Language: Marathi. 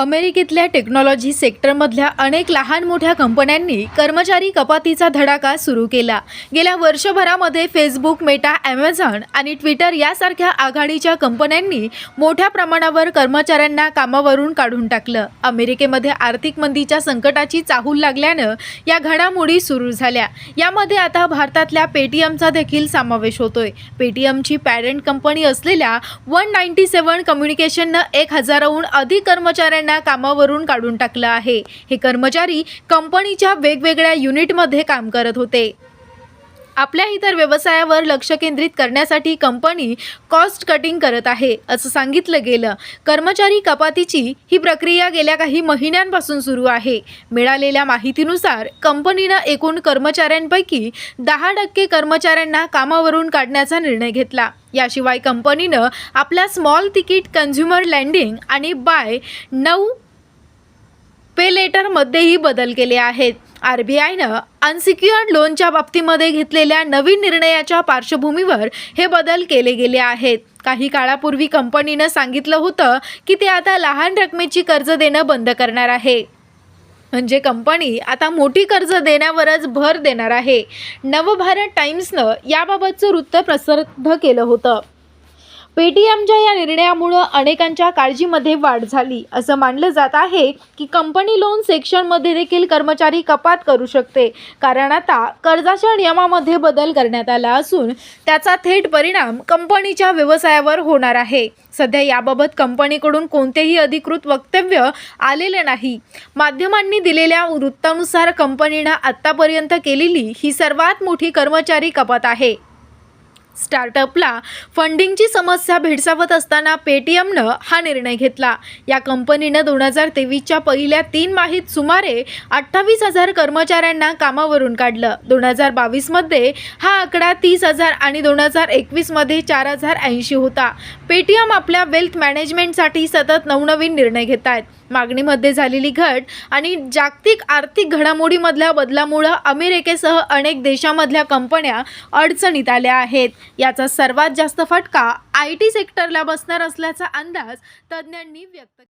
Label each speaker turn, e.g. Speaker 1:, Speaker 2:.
Speaker 1: अमेरिकेतल्या टेक्नॉलॉजी सेक्टरमधल्या अनेक लहान मोठ्या कंपन्यांनी कर्मचारी कपातीचा धडाका सुरू केला। गेल्या वर्षभरामध्ये फेसबुक, मेटा, ॲमेझॉन आणि ट्विटर यासारख्या आघाडीच्या कंपन्यांनी मोठ्या प्रमाणावर कर्मचाऱ्यांना कामावरून काढून टाकलं। अमेरिकेमध्ये आर्थिक मंदीच्या संकटाची चाहूल लागल्यानं या घडामोडी सुरू झाल्या। यामध्ये आता भारतातल्या पेटीएमचा देखील समावेश होतोय। पेटीएमची पॅरेंट कंपनी असलेल्या 197 कम्युनिकेशननं 1000हून अधिक कर्मचाऱ्यांना कामावरून काढून टाकलं आहे। हे कर्मचारी कंपनीच्या वेगवेगळ्या युनिटमध्ये काम करत होते। आपल्या इतर व्यवसायावर लक्ष केंद्रित करण्यासाठी कंपनी कॉस्ट कटिंग करत आहे असं सांगितलं गेलं। कर्मचारी कपातीची ही प्रक्रिया गेल्या काही महिन्यांपासून सुरू आहे। मिळालेल्या माहितीनुसार कंपनीनं एकूण कर्मचाऱ्यांपैकी 10% कर्मचाऱ्यांना कामावरून काढण्याचा निर्णय घेतला। याशिवाय कंपनीनं आपल्या स्मॉल तिकीट, कन्झ्युमर लेंडिंग आणि बाय नाऊ पे लेटरमध्येही बदल केले आहेत। RBIनं अनसिक्युअर्ड लोनच्या बाबतीमध्ये घेतलेल्या नवीन निर्णयाच्या पार्श्वभूमीवर हे बदल केले गेले आहेत। काही काळापूर्वी कंपनीनं सांगितलं होतं की ते आता लहान रकमेची कर्ज देणं बंद करणार आहे। म्हणजे कंपनी आता मोठी कर्ज देण्यावरच भर देणार आहे। नवभारत टाइम्सनं याबाबतचं वृत्त प्रसिद्ध केलं होतं। पेटीएमच्या या निर्णयामुळे अनेकांच्या काळजीमध्ये वाढ झाली। असं मानलं जात आहे की कंपनी लोन सेक्शनमध्ये देखील कर्मचारी कपात करू शकते, कारण आता कर्जाच्या नियमामध्ये बदल करण्यात आला असून त्याचा थेट परिणाम कंपनीच्या व्यवसायावर होणार आहे। सध्या याबाबत कंपनीकडून कोणतेही अधिकृत वक्तव्य आलेले नाही। माध्यमांनी दिलेल्या वृत्तानुसार कंपनीनं आत्तापर्यंत केलेली ही सर्वात मोठी कर्मचारी कपात आहे। स्टार्टअपला फंडिंगची समस्या भेडसावत असताना पेटीएमनं हा निर्णय घेतला। या कंपनीनं 2023च्या पहिल्या 3 माहीत सुमारे 28,000 कर्मचाऱ्यांना कामावरून काढलं। 2022 मध्ये हा आकडा 30,000 आणि 2021 मध्ये 4,080 होता। पेटीएम आपल्या वेल्थ मॅनेजमेंटसाठी सतत नवनवीन निर्णय घेत आहेत। मागणीमध्ये झालेली घट आणि जागतिक आर्थिक घडामोडीमधल्या बदलामुळे अमेरिकेसह अनेक देशांमधल्या कंपन्या अडचणीत आल्या आहेत। याचा सर्वात जास्त फटका IT सेक्टरला बसणार असल्याचा अंदाज तज्ज्ञांनी व्यक्त केला।